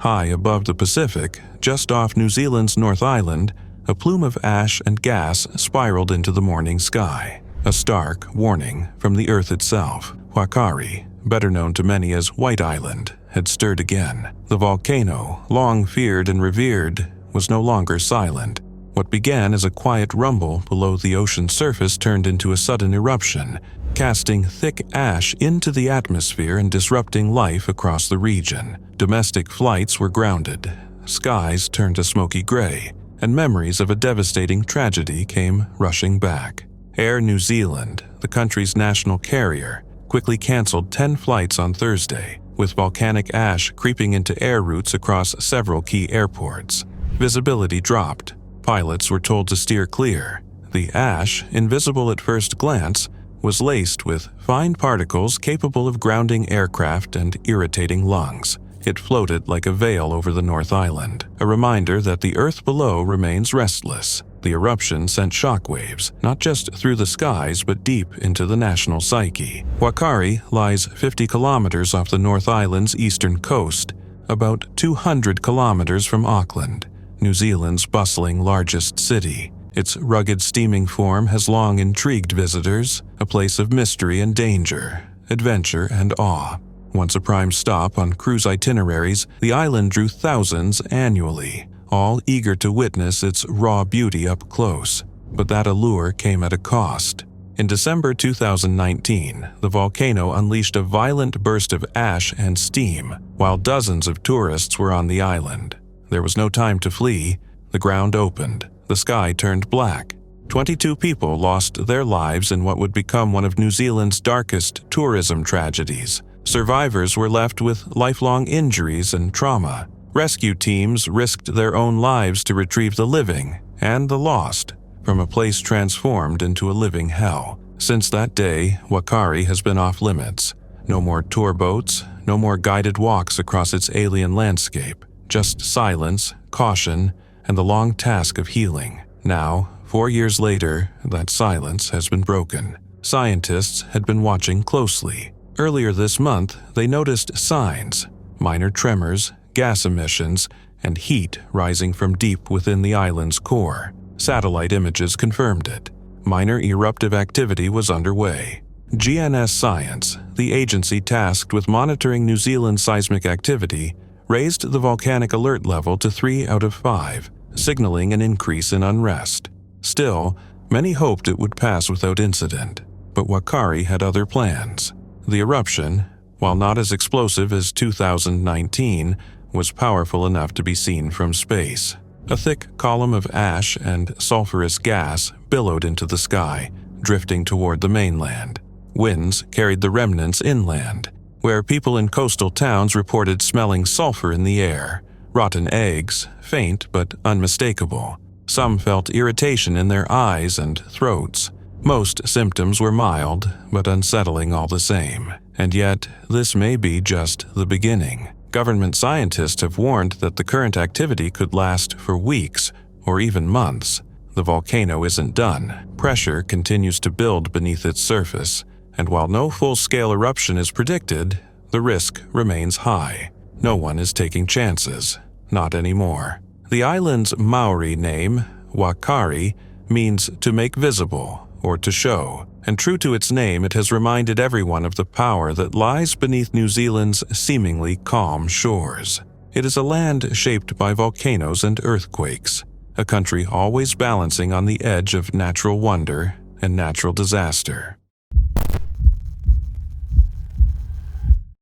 High above the Pacific, just off New Zealand's North Island, a plume of ash and gas spiraled into the morning sky. A stark warning from the Earth itself. Wakari, better known to many as White Island, had stirred again. The volcano, long feared and revered, was no longer silent. What began as a quiet rumble below the ocean's surface turned into a sudden eruption, casting thick ash into the atmosphere and disrupting life across the region. Domestic flights were grounded, skies turned a smoky gray, and memories of a devastating tragedy came rushing back. Air New Zealand, the country's national carrier, quickly canceled 10 flights on Thursday, with volcanic ash creeping into air routes across several key airports. Visibility dropped. Pilots were told to steer clear. The ash, invisible at first glance, was laced with fine particles capable of grounding aircraft and irritating lungs. It floated like a veil over the North Island, a reminder that the Earth below remains restless. The eruption sent shockwaves, not just through the skies but deep into the national psyche. Wakari lies 50 kilometers off the North Island's eastern coast, about 200 kilometers from Auckland, New Zealand's bustling largest city. Its rugged steaming form has long intrigued visitors, a place of mystery and danger, adventure and awe. Once a prime stop on cruise itineraries, the island drew thousands annually, all eager to witness its raw beauty up close. But that allure came at a cost. In December 2019, the volcano unleashed a violent burst of ash and steam, while dozens of tourists were on the island. There was no time to flee. The ground opened. The sky turned black. 22 people lost their lives in what would become one of New Zealand's darkest tourism tragedies. Survivors were left with lifelong injuries and trauma. Rescue teams risked their own lives to retrieve the living and the lost from a place transformed into a living hell. Since that day, Wakari has been off limits. No more tour boats, no more guided walks across its alien landscape. Just silence, caution, and the long task of healing. Now, 4 years later, that silence has been broken. Scientists had been watching closely. Earlier this month, they noticed signs: minor tremors, gas emissions, and heat rising from deep within the island's core. Satellite images confirmed it. Minor eruptive activity was underway. GNS Science, the agency tasked with monitoring New Zealand's seismic activity, raised the volcanic alert level to 3 out of 5, signaling an increase in unrest. Still, many hoped it would pass without incident, but Wakari had other plans. The eruption, while not as explosive as 2019, was powerful enough to be seen from space. A thick column of ash and sulfurous gas billowed into the sky, drifting toward the mainland. Winds carried the remnants inland, where people in coastal towns reported smelling sulfur in the air. Rotten eggs, faint but unmistakable. Some felt irritation in their eyes and throats. Most symptoms were mild, but unsettling all the same. And yet, this may be just the beginning. Government scientists have warned that the current activity could last for weeks or even months. The volcano isn't done. Pressure continues to build beneath its surface, and while no full-scale eruption is predicted, the risk remains high. No one is taking chances. Not anymore. The island's Maori name, Wakari, means to make visible or to show, and true to its name, it has reminded everyone of the power that lies beneath New Zealand's seemingly calm shores. It is a land shaped by volcanoes and earthquakes, a country always balancing on the edge of natural wonder and natural disaster.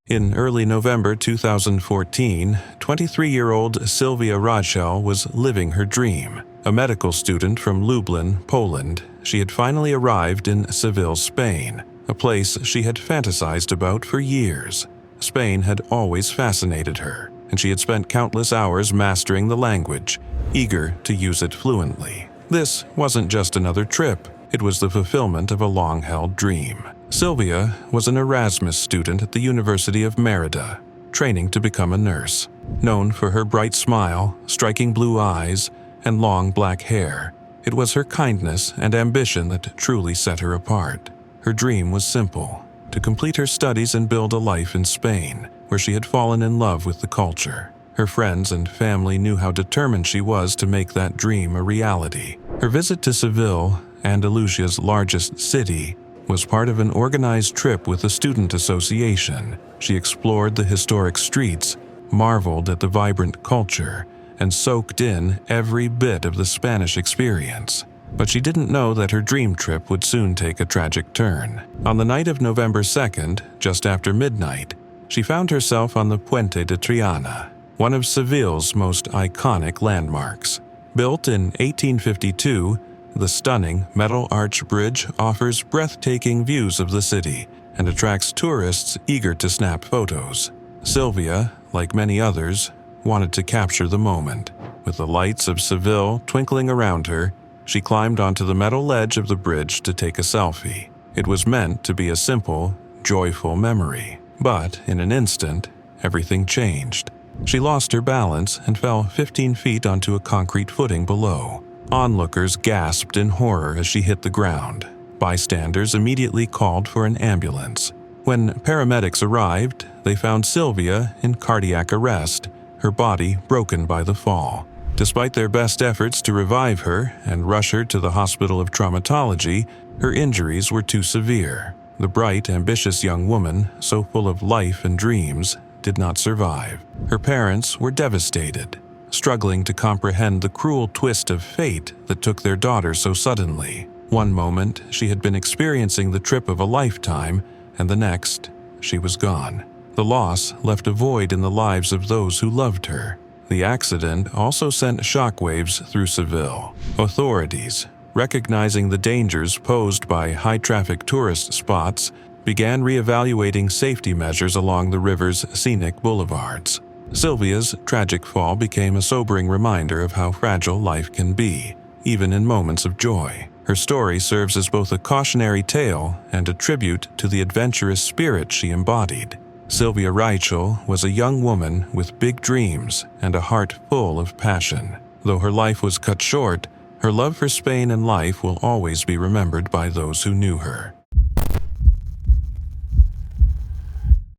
In early November 2014, 23-year-old Sylvia Rachel was living her dream. A medical student from Lublin, Poland, she had finally arrived in Seville, Spain, a place she had fantasized about for years. Spain had always fascinated her, and she had spent countless hours mastering the language, eager to use it fluently. This wasn't just another trip, it was the fulfillment of a long-held dream. Sylvia was an Erasmus student at the University of Merida, training to become a nurse. Known for her bright smile, striking blue eyes, and long black hair, it was her kindness and ambition that truly set her apart. Her dream was simple: to complete her studies and build a life in Spain, where she had fallen in love with the culture. Her friends and family knew how determined she was to make that dream a reality. Her visit to Seville, Andalusia's largest city, was part of an organized trip with the student association. She explored the historic streets, marveled at the vibrant culture, and soaked in every bit of the Spanish experience. But she didn't know that her dream trip would soon take a tragic turn. On the night of November 2nd, just after midnight, she found herself on the Puente de Triana, one of Seville's most iconic landmarks. Built in 1852, the stunning metal arch bridge offers breathtaking views of the city and attracts tourists eager to snap photos. Sylvia, like many others, wanted to capture the moment. With the lights of Seville twinkling around her, she climbed onto the metal ledge of the bridge to take a selfie. It was meant to be a simple, joyful memory. But in an instant, everything changed. She lost her balance and fell 15 feet onto a concrete footing below. Onlookers gasped in horror as she hit the ground. Bystanders immediately called for an ambulance. When paramedics arrived, they found Sylvia in cardiac arrest, her body broken by the fall. Despite their best efforts to revive her and rush her to the Hospital of Traumatology, her injuries were too severe. The bright, ambitious young woman, so full of life and dreams, did not survive. Her parents were devastated, struggling to comprehend the cruel twist of fate that took their daughter so suddenly. One moment, she had been experiencing the trip of a lifetime, and the next, she was gone. The loss left a void in the lives of those who loved her. The accident also sent shockwaves through Seville. Authorities, recognizing the dangers posed by high-traffic tourist spots, began re-evaluating safety measures along the river's scenic boulevards. Sylvia's tragic fall became a sobering reminder of how fragile life can be, even in moments of joy. Her story serves as both a cautionary tale and a tribute to the adventurous spirit she embodied. Sylvia Reichel was a young woman with big dreams and a heart full of passion. Though her life was cut short, her love for Spain and life will always be remembered by those who knew her.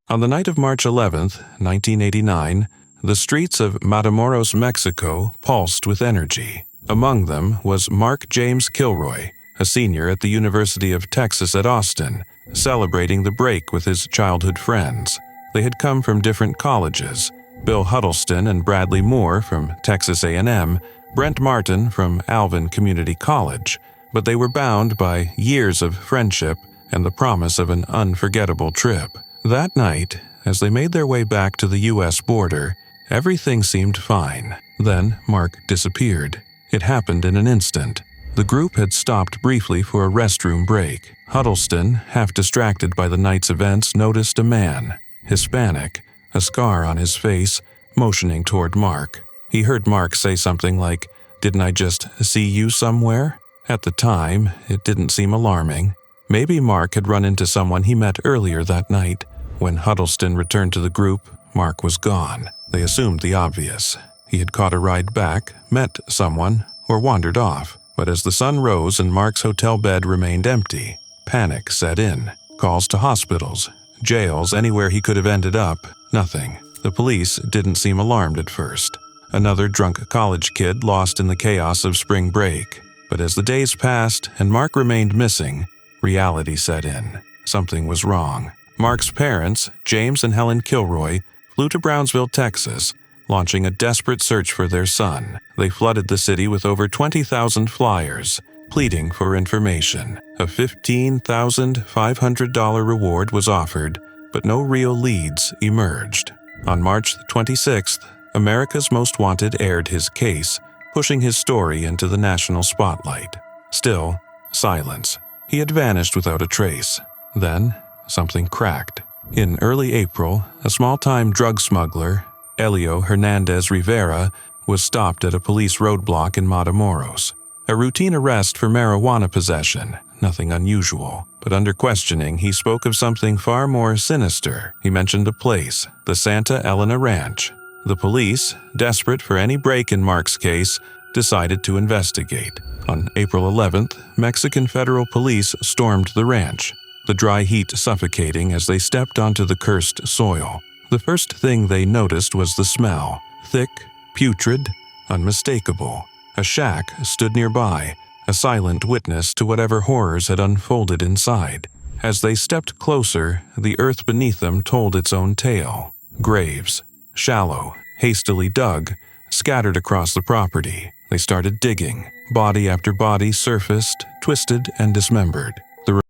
On the night of March 11th, 1989, the streets of Matamoros, Mexico pulsed with energy. Among them was Mark James Kilroy, a senior at the University of Texas at Austin, celebrating the break with his childhood friends. They had come from different colleges: Bill Huddleston and Bradley Moore from Texas A&M, Brent Martin from Alvin Community College, but they were bound by years of friendship and the promise of an unforgettable trip. That night, as they made their way back to the U.S. border, everything seemed fine. Then Mark disappeared. It happened in an instant. The group had stopped briefly for a restroom break. Huddleston, half distracted by the night's events, noticed a man, Hispanic, a scar on his face, motioning toward Mark. He heard Mark say something like, "Didn't I just see you somewhere?" At the time, it didn't seem alarming. Maybe Mark had run into someone he met earlier that night. When Huddleston returned to the group, Mark was gone. They assumed the obvious. He had caught a ride back, met someone, or wandered off. But as the sun rose and Mark's hotel bed remained empty, panic set in. Calls to hospitals, jails, anywhere he could have ended up, nothing. The police didn't seem alarmed at first. Another drunk college kid lost in the chaos of spring break. But as the days passed and Mark remained missing, reality set in. Something was wrong. Mark's parents, James and Helen Kilroy, flew to Brownsville, Texas, launching a desperate search for their son. They flooded the city with over 20,000 flyers, pleading for information. A $15,500 reward was offered, but no real leads emerged. On March 26th, America's Most Wanted aired his case, pushing his story into the national spotlight. Still, silence. He had vanished without a trace. Then, something cracked. In early April, a small-time drug smuggler, Elio Hernandez Rivera, was stopped at a police roadblock in Matamoros. A routine arrest for marijuana possession, nothing unusual. But under questioning, he spoke of something far more sinister. He mentioned a place, the Santa Elena Ranch. The police, desperate for any break in Mark's case, decided to investigate. On April 11th, Mexican federal police stormed the ranch, the dry heat suffocating as they stepped onto the cursed soil. The first thing they noticed was the smell, thick, putrid, unmistakable. A shack stood nearby, a silent witness to whatever horrors had unfolded inside. As they stepped closer, the earth beneath them told its own tale. Graves, shallow, hastily dug, scattered across the property. They started digging. Body after body surfaced, twisted and dismembered. The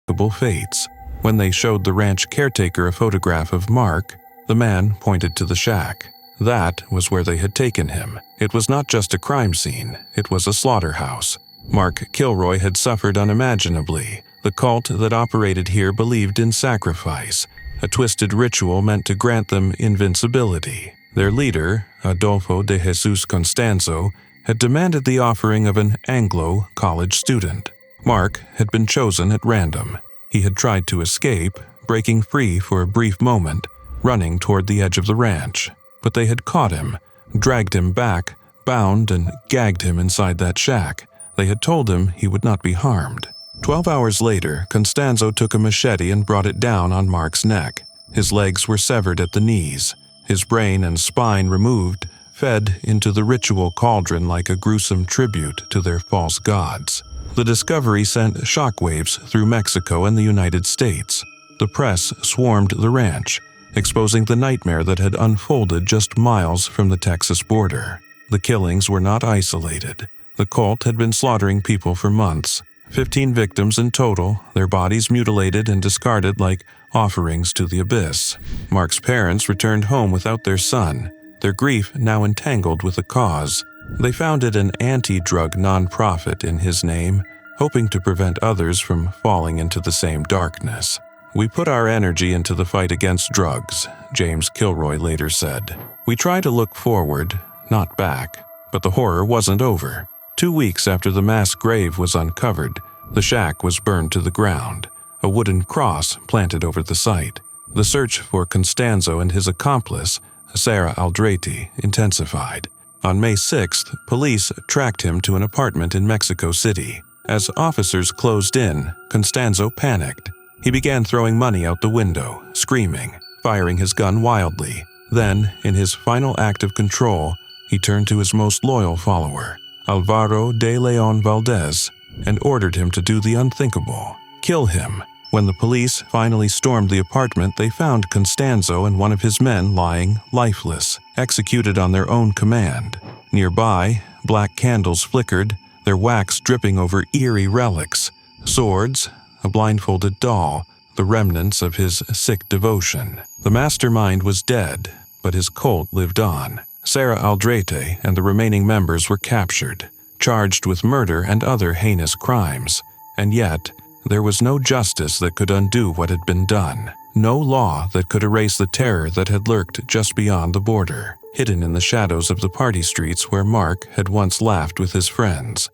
remarkable fates. When they showed the ranch caretaker a photograph of Mark, the man pointed to the shack. That was where they had taken him. It was not just a crime scene, it was a slaughterhouse. Mark Kilroy had suffered unimaginably. The cult that operated here believed in sacrifice, a twisted ritual meant to grant them invincibility. Their leader, Adolfo de Jesus Constanzo, had demanded the offering of an Anglo college student. Mark had been chosen at random. He had tried to escape, breaking free for a brief moment, running toward the edge of the ranch. But they had caught him, dragged him back, bound and gagged him inside that shack. They had told him he would not be harmed. 12 hours later, Constanzo took a machete and brought it down on Mark's neck. His legs were severed at the knees. His brain and spine removed, fed into the ritual cauldron like a gruesome tribute to their false gods. The discovery sent shockwaves through Mexico and the United States. The press swarmed the ranch, exposing the nightmare that had unfolded just miles from the Texas border. The killings were not isolated. The cult had been slaughtering people for months. 15 victims in total, their bodies mutilated and discarded like offerings to the abyss. Mark's parents returned home without their son, their grief now entangled with the cause. They founded an anti-drug nonprofit in his name, hoping to prevent others from falling into the same darkness. "We put our energy into the fight against drugs," James Kilroy later said. "We try to look forward, not back." But the horror wasn't over. 2 weeks after the mass grave was uncovered, the shack was burned to the ground, a wooden cross planted over the site. The search for Constanzo and his accomplice, Sarah Aldrati, intensified. On May 6th, police tracked him to an apartment in Mexico City. As officers closed in, Constanzo panicked. He began throwing money out the window, screaming, firing his gun wildly. Then, in his final act of control, he turned to his most loyal follower, Alvaro de Leon Valdez, and ordered him to do the unthinkable, kill him. When the police finally stormed the apartment, they found Constanzo and one of his men lying lifeless, executed on their own command. Nearby, black candles flickered, their wax dripping over eerie relics, swords, a blindfolded doll, the remnants of his sick devotion. The mastermind was dead, but his cult lived on. Sarah Aldrate and the remaining members were captured, charged with murder and other heinous crimes. And yet, there was no justice that could undo what had been done. No law that could erase the terror that had lurked just beyond the border, hidden in the shadows of the party streets where Mark had once laughed with his friends.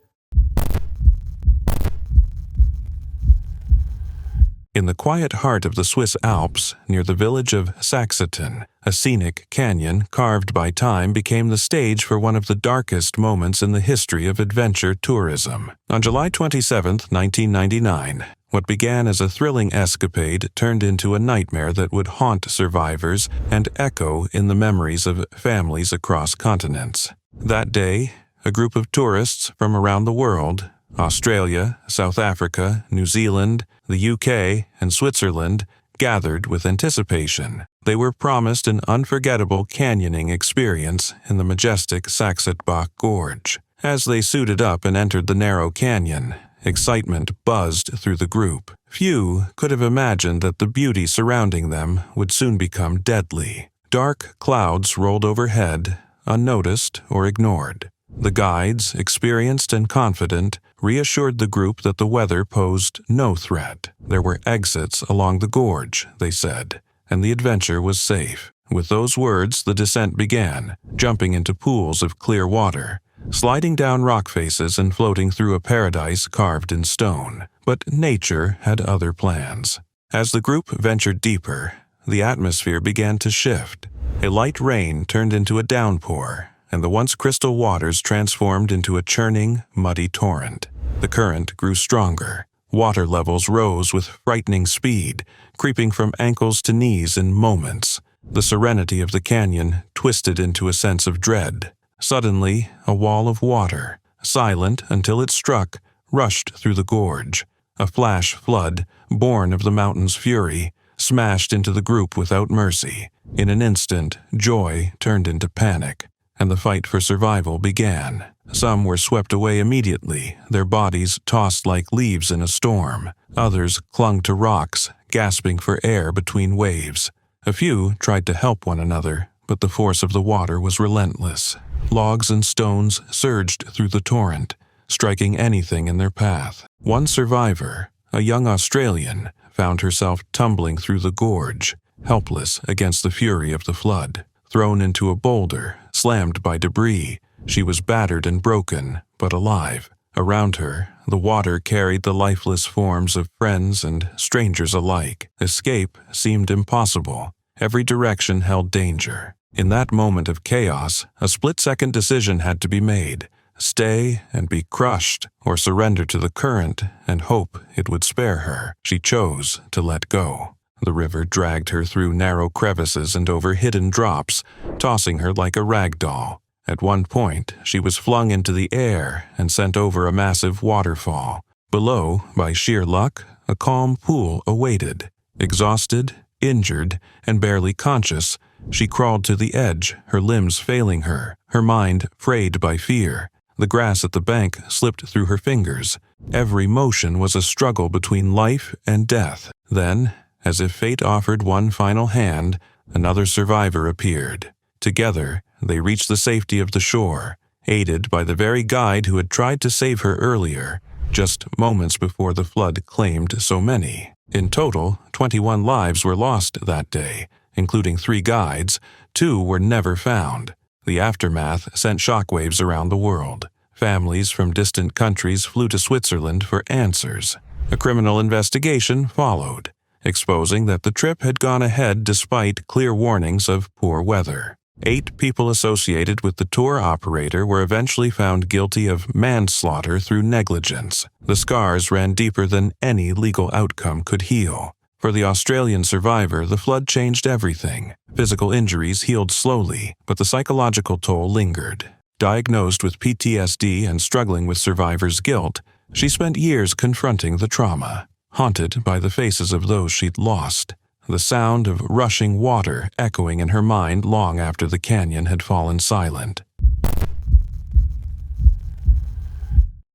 In the quiet heart of the Swiss Alps, near the village of Saxeton, a scenic canyon carved by time became the stage for one of the darkest moments in the history of adventure tourism. On July 27, 1999, what began as a thrilling escapade turned into a nightmare that would haunt survivors and echo in the memories of families across continents. That day, a group of tourists from around the world, Australia, South Africa, New Zealand, the UK, and Switzerland, gathered with anticipation. They were promised an unforgettable canyoning experience in the majestic Saxbach Gorge. As they suited up and entered the narrow canyon, excitement buzzed through the group. Few could have imagined that the beauty surrounding them would soon become deadly. Dark clouds rolled overhead, unnoticed or ignored. The guides, experienced and confident, reassured the group that the weather posed no threat. There were exits along the gorge, they said, and the adventure was safe. With those words, the descent began, jumping into pools of clear water, sliding down rock faces and floating through a paradise carved in stone. But nature had other plans. As the group ventured deeper, the atmosphere began to shift. A light rain turned into a downpour, and the once crystal waters transformed into a churning, muddy torrent. The current grew stronger. Water levels rose with frightening speed, creeping from ankles to knees in moments. The serenity of the canyon twisted into a sense of dread. Suddenly, a wall of water, silent until it struck, rushed through the gorge. A flash flood, born of the mountain's fury, smashed into the group without mercy. In an instant, joy turned into panic, and the fight for survival began. Some were swept away immediately, their bodies tossed like leaves in a storm. Others clung to rocks, gasping for air between waves. A few tried to help one another, but the force of the water was relentless. Logs and stones surged through the torrent, striking anything in their path. One survivor, a young Australian, found herself tumbling through the gorge, helpless against the fury of the flood. Thrown into a boulder, slammed by debris, she was battered and broken, but alive. Around her, the water carried the lifeless forms of friends and strangers alike. Escape seemed impossible. Every direction held danger. In that moment of chaos, a split-second decision had to be made. Stay and be crushed, or surrender to the current and hope it would spare her. She chose to let go. The river dragged her through narrow crevices and over hidden drops, tossing her like a rag doll. At one point, she was flung into the air and sent over a massive waterfall. Below, by sheer luck, a calm pool awaited. Exhausted, injured, and barely conscious, she crawled to the edge, her limbs failing her, her mind frayed by fear. The grass at the bank slipped through her fingers. Every motion was a struggle between life and death. Then, as if fate offered one final hand, another survivor appeared. Together, they reached the safety of the shore, aided by the very guide who had tried to save her earlier, just moments before the flood claimed so many. In total, 21 lives were lost that day, including 3 guides. 2 were never found. The aftermath sent shockwaves around the world. Families from distant countries flew to Switzerland for answers. A criminal investigation followed, exposing that the trip had gone ahead despite clear warnings of poor weather. 8 people associated with the tour operator were eventually found guilty of manslaughter through negligence. The scars ran deeper than any legal outcome could heal. For the Australian survivor, the flood changed everything. Physical injuries healed slowly, but the psychological toll lingered. Diagnosed with PTSD and struggling with survivor's guilt, she spent years confronting the trauma, haunted by the faces of those she'd lost. The sound of rushing water echoing in her mind long after the canyon had fallen silent.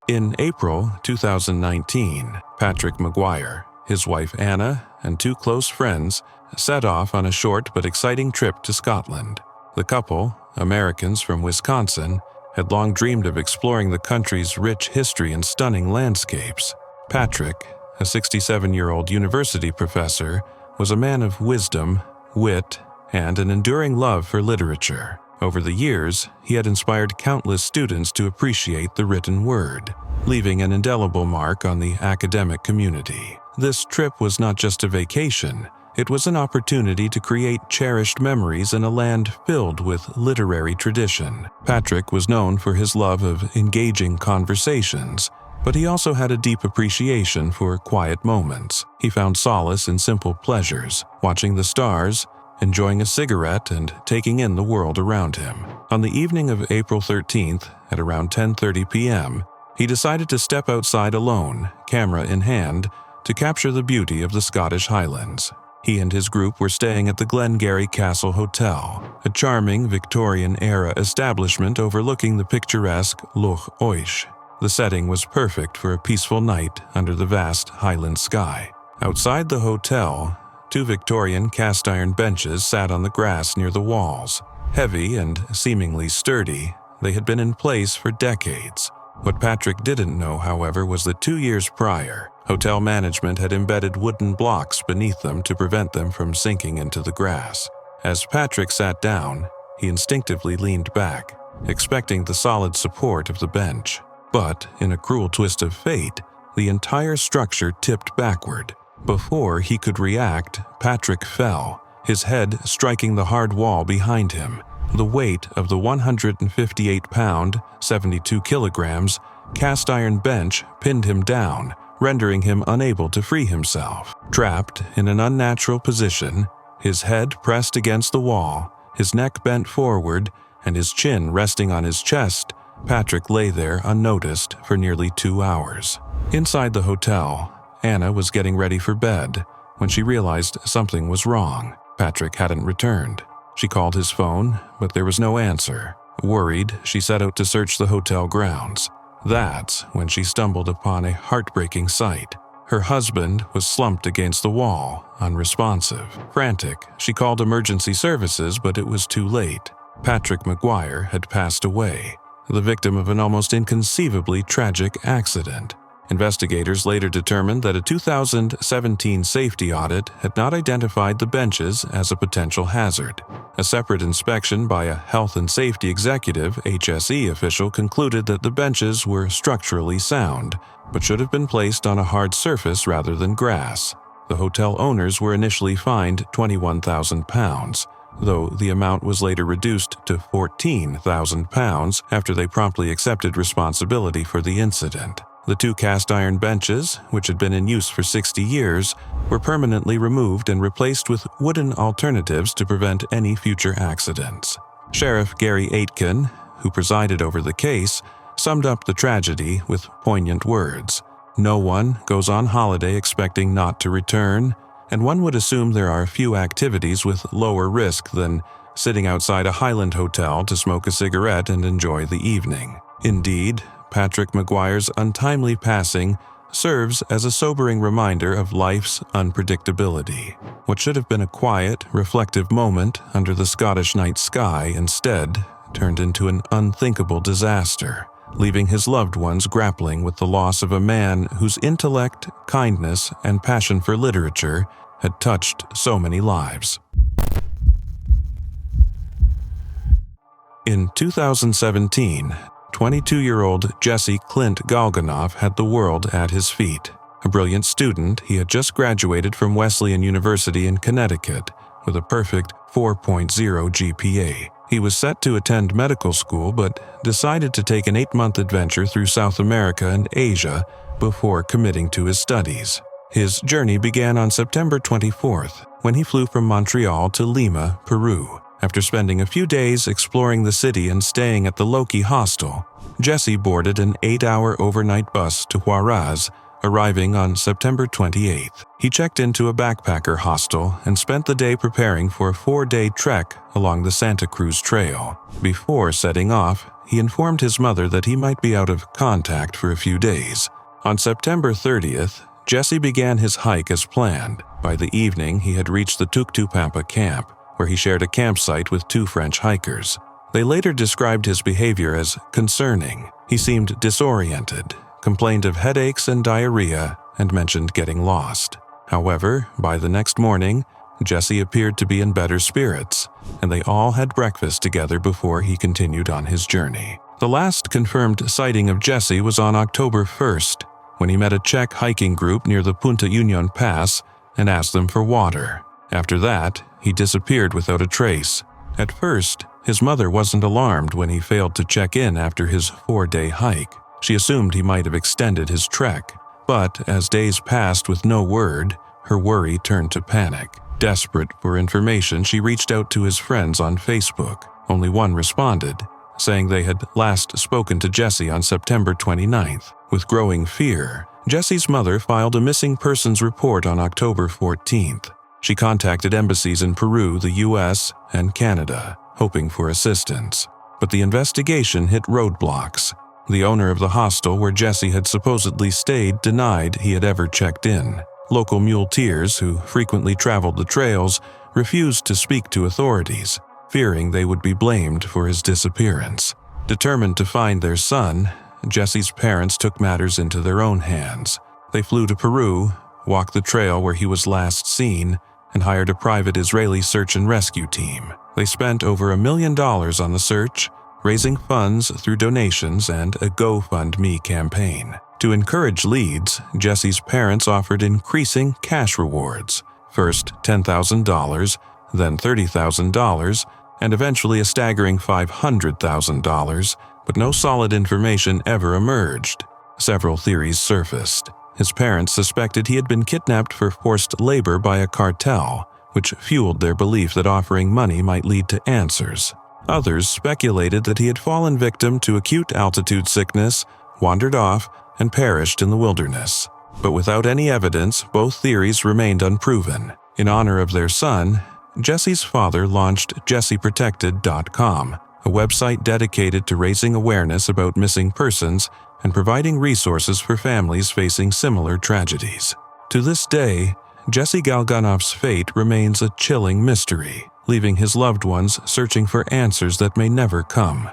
In April 2019, Patrick Maguire, his wife Anna, and 2 close friends set off on a short but exciting trip to Scotland. The couple, Americans from Wisconsin, had long dreamed of exploring the country's rich history and stunning landscapes. Patrick, a 67-year-old university professor, was a man of wisdom, wit, and an enduring love for literature. Over the years, he had inspired countless students to appreciate the written word, leaving an indelible mark on the academic community. This trip was not just a vacation, it was an opportunity to create cherished memories in a land filled with literary tradition. Patrick was known for his love of engaging conversations, but he also had a deep appreciation for quiet moments. He found solace in simple pleasures, watching the stars, enjoying a cigarette, and taking in the world around him. On the evening of April 13th, at around 10:30 p.m., he decided to step outside alone, camera in hand, to capture the beauty of the Scottish Highlands. He and his group were staying at the Glengarry Castle Hotel, a charming Victorian-era establishment overlooking the picturesque Loch Oish. The setting was perfect for a peaceful night under the vast Highland sky. Outside the hotel, 2 Victorian cast-iron benches sat on the grass near the walls. Heavy and seemingly sturdy, they had been in place for decades. What Patrick didn't know, however, was that 2 years prior, hotel management had embedded wooden blocks beneath them to prevent them from sinking into the grass. As Patrick sat down, he instinctively leaned back, expecting the solid support of the bench. But, in a cruel twist of fate, the entire structure tipped backward. Before he could react, Patrick fell, his head striking the hard wall behind him. The weight of the 158-pound, 72 kilograms, cast-iron bench pinned him down, rendering him unable to free himself. Trapped in an unnatural position, his head pressed against the wall, His neck bent forward and his chin resting on his chest, Patrick lay there unnoticed for nearly 2 hours. Inside the hotel, Anna was getting ready for bed when she realized something was wrong. Patrick hadn't returned. She called his phone, but there was no answer. Worried, she set out to search the hotel grounds. That's when she stumbled upon a heartbreaking sight. Her husband was slumped against the wall, unresponsive. Frantic, she called emergency services, but it was too late. Patrick McGuire had passed away, the victim of an almost inconceivably tragic accident. Investigators later determined that a 2017 safety audit had not identified the benches as a potential hazard. A separate inspection by a health and safety executive (HSE) official concluded that the benches were structurally sound, but should have been placed on a hard surface rather than grass. The hotel owners were initially fined £21,000, though the amount was later reduced to £14,000 after they promptly accepted responsibility for the incident. The 2 cast-iron benches, which had been in use for 60 years, were permanently removed and replaced with wooden alternatives to prevent any future accidents. Sheriff Gary Aitken, who presided over the case, summed up the tragedy with poignant words. "No one goes on holiday expecting not to return, and one would assume there are few activities with lower risk than sitting outside a Highland hotel to smoke a cigarette and enjoy the evening." Indeed, Patrick McGuire's untimely passing serves as a sobering reminder of life's unpredictability. What should have been a quiet, reflective moment under the Scottish night sky instead turned into an unthinkable disaster, leaving his loved ones grappling with the loss of a man whose intellect, kindness, and passion for literature had touched so many lives. In 2017, 22-year-old Jesse Clint Galganov had the world at his feet. A brilliant student, he had just graduated from Wesleyan University in Connecticut with a perfect 4.0 GPA. He was set to attend medical school but decided to take an 8-month adventure through South America and Asia before committing to his studies. His journey began on September 24th, when he flew from Montreal to Lima, Peru. After spending a few days exploring the city and staying at the Loki hostel, Jesse boarded an 8-hour overnight bus to Huaraz, arriving on September 28th. He checked into a backpacker hostel and spent the day preparing for a 4-day trek along the Santa Cruz Trail. Before setting off, he informed his mother that he might be out of contact for a few days. On September 30th, Jesse began his hike as planned. By the evening, he had reached the Tuctupampa camp, where he shared a campsite with 2 French hikers. They later described his behavior as concerning. He seemed disoriented, complained of headaches and diarrhea, and mentioned getting lost. However, by the next morning, Jesse appeared to be in better spirits, and they all had breakfast together before he continued on his journey. The last confirmed sighting of Jesse was on October 1st, when he met a Czech hiking group near the Punta Union Pass and asked them for water. After that, he disappeared without a trace. At first, his mother wasn't alarmed when he failed to check in after his 4-day hike. She assumed he might have extended his trek. But as days passed with no word, her worry turned to panic. Desperate for information, she reached out to his friends on Facebook. Only one responded, saying they had last spoken to Jesse on September 29th. With growing fear, Jesse's mother filed a missing persons report on October 14th. She contacted embassies in Peru, the US, and Canada, hoping for assistance. But the investigation hit roadblocks. The owner of the hostel where Jesse had supposedly stayed denied he had ever checked in. Local muleteers, who frequently traveled the trails, refused to speak to authorities, fearing they would be blamed for his disappearance. Determined to find their son, Jesse's parents took matters into their own hands. They flew to Peru, walked the trail where he was last seen, and hired a private Israeli search and rescue team. They spent over $1 million on the search, raising funds through donations and a GoFundMe campaign. To encourage leads, Jesse's parents offered increasing cash rewards, first $10,000, then $30,000, and eventually a staggering $500,000, but no solid information ever emerged. Several theories surfaced. His parents suspected he had been kidnapped for forced labor by a cartel, which fueled their belief that offering money might lead to answers. Others speculated that he had fallen victim to acute altitude sickness, wandered off, and perished in the wilderness. But without any evidence, both theories remained unproven. In honor of their son, Jesse's father launched JesseProtected.com, a website dedicated to raising awareness about missing persons and providing resources for families facing similar tragedies. To this day, Jesse Galganov's fate remains a chilling mystery, leaving his loved ones searching for answers that may never come.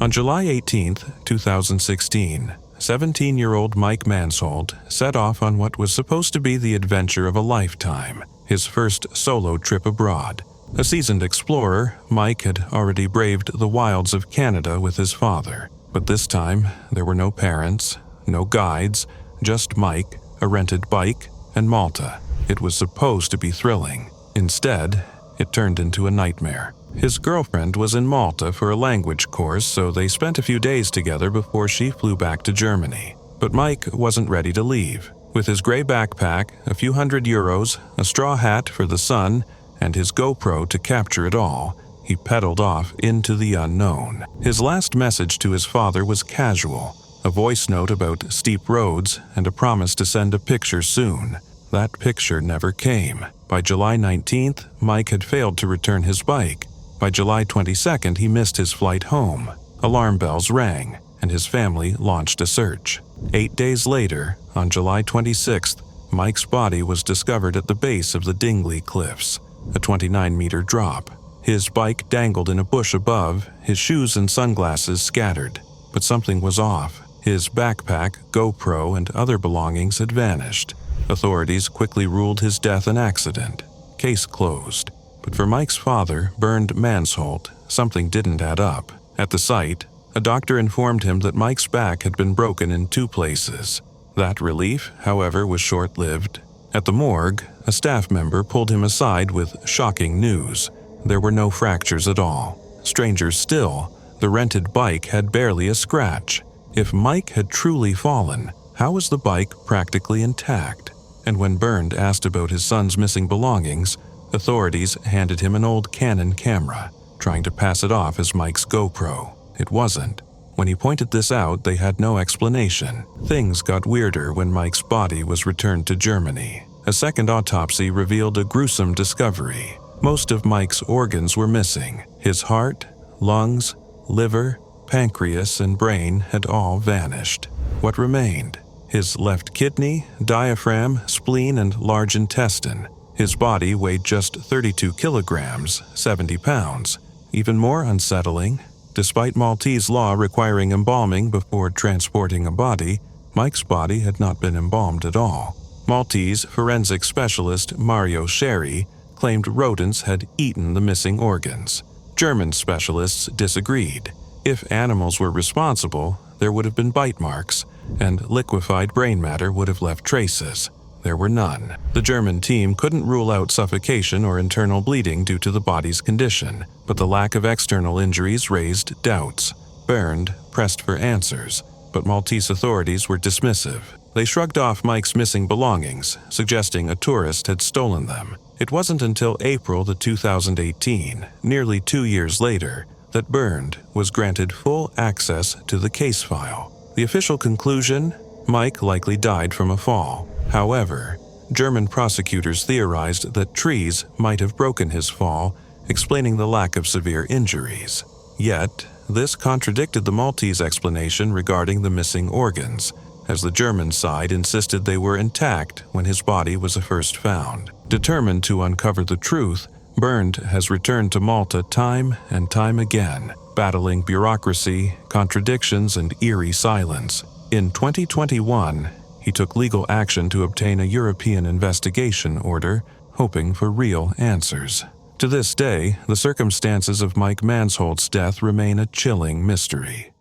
On July 18, 2016, 17-year-old Mike Manshold set off on what was supposed to be the adventure of a lifetime, his first solo trip abroad. A seasoned explorer, Mike had already braved the wilds of Canada with his father. But this time, there were no parents, no guides, just Mike, a rented bike, and Malta. It was supposed to be thrilling. Instead, it turned into a nightmare. His girlfriend was in Malta for a language course, so they spent a few days together before she flew back to Germany. But Mike wasn't ready to leave. With his gray backpack, a few €100, a straw hat for the sun, and his GoPro to capture it all, he pedaled off into the unknown. His last message to his father was casual, a voice note about steep roads and a promise to send a picture soon. That picture never came. By July 19th, Mike had failed to return his bike. By July 22nd, he missed his flight home. Alarm bells rang, and his family launched a search. 8 days later, on July 26th, Mike's body was discovered at the base of the Dingley Cliffs, a 29-meter drop. His bike dangled in a bush above, his shoes and sunglasses scattered. But something was off. His backpack, GoPro, and other belongings had vanished. Authorities quickly ruled his death an accident. Case closed. But for Mike's father, Bernd Manshold, something didn't add up. At the site, a doctor informed him that Mike's back had been broken in 2 places. That relief, however, was short-lived. At the morgue, a staff member pulled him aside with shocking news. There were no fractures at all. Stranger still, the rented bike had barely a scratch. If Mike had truly fallen, how was the bike practically intact? And when Bernd asked about his son's missing belongings, authorities handed him an old Canon camera, trying to pass it off as Mike's GoPro. It wasn't. When he pointed this out, they had no explanation. Things got weirder when Mike's body was returned to Germany. A second autopsy revealed a gruesome discovery. Most of Mike's organs were missing. His heart, lungs, liver, pancreas, and brain had all vanished. What remained? His left kidney, diaphragm, spleen, and large intestine. His body weighed just 32 kilograms, 70 pounds. Even more unsettling, despite Maltese law requiring embalming before transporting a body, Mike's body had not been embalmed at all. Maltese forensic specialist Mario Sherry claimed rodents had eaten the missing organs. German specialists disagreed. If animals were responsible, there would have been bite marks, and liquefied brain matter would have left traces. There were none. The German team couldn't rule out suffocation or internal bleeding due to the body's condition, but the lack of external injuries raised doubts. Bernd pressed for answers, but Maltese authorities were dismissive. They shrugged off Mike's missing belongings, suggesting a tourist had stolen them. It wasn't until April 2018, nearly 2 years later, that Bernd was granted full access to the case file. The official conclusion? Mike likely died from a fall. However, German prosecutors theorized that trees might have broken his fall, explaining the lack of severe injuries. Yet, this contradicted the Maltese explanation regarding the missing organs, as the German side insisted they were intact when his body was first found. Determined to uncover the truth, Bernd has returned to Malta time and time again, battling bureaucracy, contradictions, and eerie silence. In 2021, he took legal action to obtain a European investigation order, hoping for real answers. To this day, the circumstances of Mike Manshold's death remain a chilling mystery.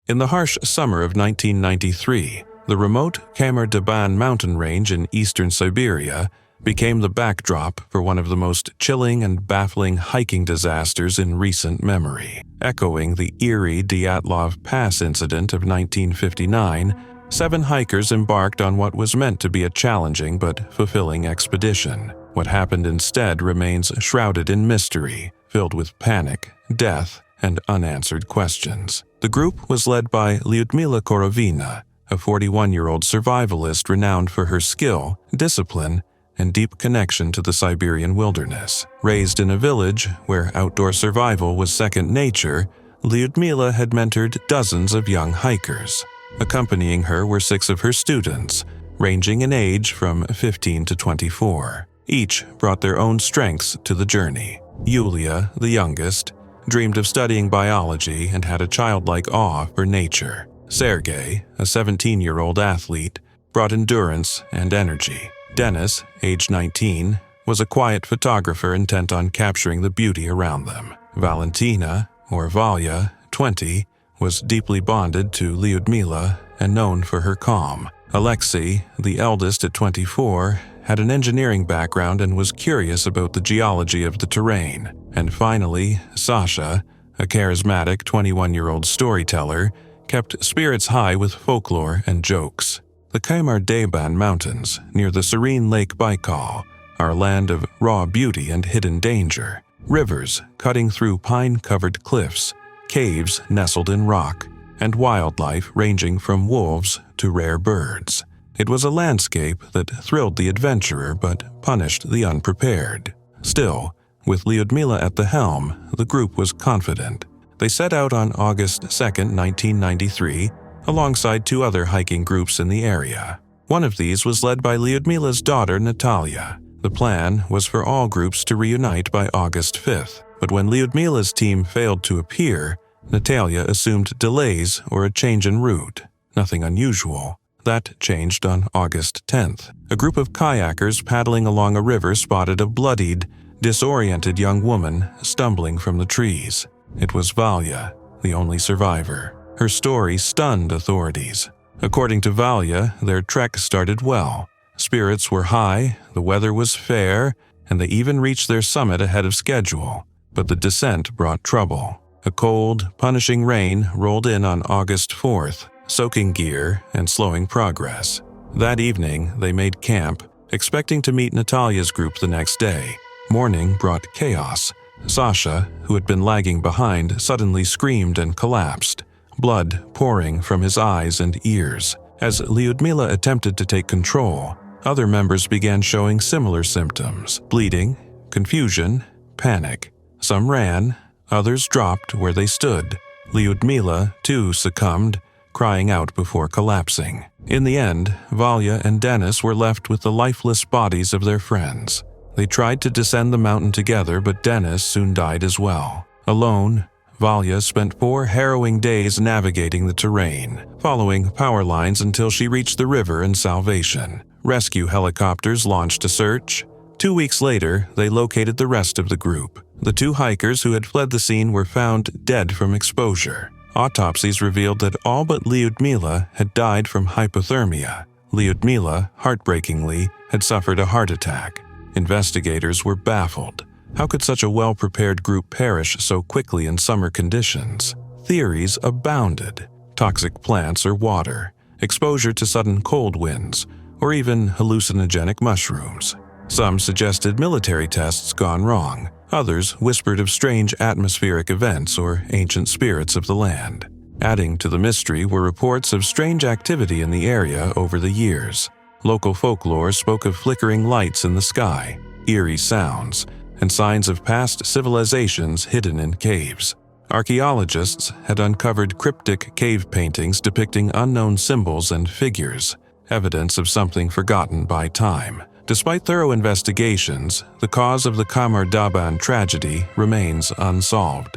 In the harsh summer of 1993, the remote Kamar Daban mountain range in eastern Siberia became the backdrop for one of the most chilling and baffling hiking disasters in recent memory. Echoing the eerie Dyatlov Pass incident of 1959, 7 hikers embarked on what was meant to be a challenging but fulfilling expedition. What happened instead remains shrouded in mystery, filled with panic, death, and unanswered questions. The group was led by Lyudmila Korovina, a 41-year-old survivalist renowned for her skill, discipline, and deep connection to the Siberian wilderness. Raised in a village where outdoor survival was second nature, Lyudmila had mentored dozens of young hikers. Accompanying her were 6 of her students, ranging in age from 15 to 24. Each brought their own strengths to the journey. Yulia, the youngest, dreamed of studying biology and had a childlike awe for nature. Sergei, a 17-year-old athlete, brought endurance and energy. Denis, age 19, was a quiet photographer intent on capturing the beauty around them. Valentina, or Valya, 20, was deeply bonded to Lyudmila and known for her calm. Alexei, the eldest at 24, had an engineering background and was curious about the geology of the terrain. And finally, Sasha, a charismatic 21-year-old storyteller, kept spirits high with folklore and jokes. The Kamar Daban Mountains, near the serene Lake Baikal, are a land of raw beauty and hidden danger. Rivers cutting through pine-covered cliffs, caves nestled in rock, and wildlife ranging from wolves to rare birds. It was a landscape that thrilled the adventurer but punished the unprepared. Still, with Lyudmila at the helm, the group was confident. They set out on August 2, 1993, alongside 2 other hiking groups in the area. One of these was led by Lyudmila's daughter, Natalia. The plan was for all groups to reunite by August 5th, but when Lyudmila's team failed to appear, Natalia assumed delays or a change in route. Nothing unusual. That changed on August 10th. A group of kayakers paddling along a river spotted a bloodied, disoriented young woman stumbling from the trees. It was Valya, the only survivor. Her story stunned authorities. According to Valya, their trek started well. Spirits were high, the weather was fair, and they even reached their summit ahead of schedule. But the descent brought trouble. A cold, punishing rain rolled in on August 4th, soaking gear and slowing progress. That evening, they made camp, expecting to meet Natalia's group the next day. Morning brought chaos. Sasha, who had been lagging behind, suddenly screamed and collapsed, blood pouring from his eyes and ears. As Lyudmila attempted to take control, other members began showing similar symptoms: bleeding, confusion, panic. Some ran, others dropped where they stood. Lyudmila, too, succumbed, crying out before collapsing. In the end, Valya and Denis were left with the lifeless bodies of their friends. They tried to descend the mountain together, but Denis soon died as well. Alone, Valya spent 4 harrowing days navigating the terrain, following power lines until she reached the river and salvation. Rescue helicopters launched a search. 2 weeks later, they located the rest of the group. The 2 hikers who had fled the scene were found dead from exposure. Autopsies revealed that all but Lyudmila had died from hypothermia. Lyudmila, heartbreakingly, had suffered a heart attack. Investigators were baffled. How could such a well-prepared group perish so quickly in summer conditions? Theories abounded: toxic plants or water, exposure to sudden cold winds, or even hallucinogenic mushrooms. Some suggested military tests gone wrong. Others whispered of strange atmospheric events or ancient spirits of the land. Adding to the mystery were reports of strange activity in the area over the years. Local folklore spoke of flickering lights in the sky, eerie sounds, and signs of past civilizations hidden in caves. Archaeologists had uncovered cryptic cave paintings depicting unknown symbols and figures, evidence of something forgotten by time. Despite thorough investigations, the cause of the Kamar Daban tragedy remains unsolved.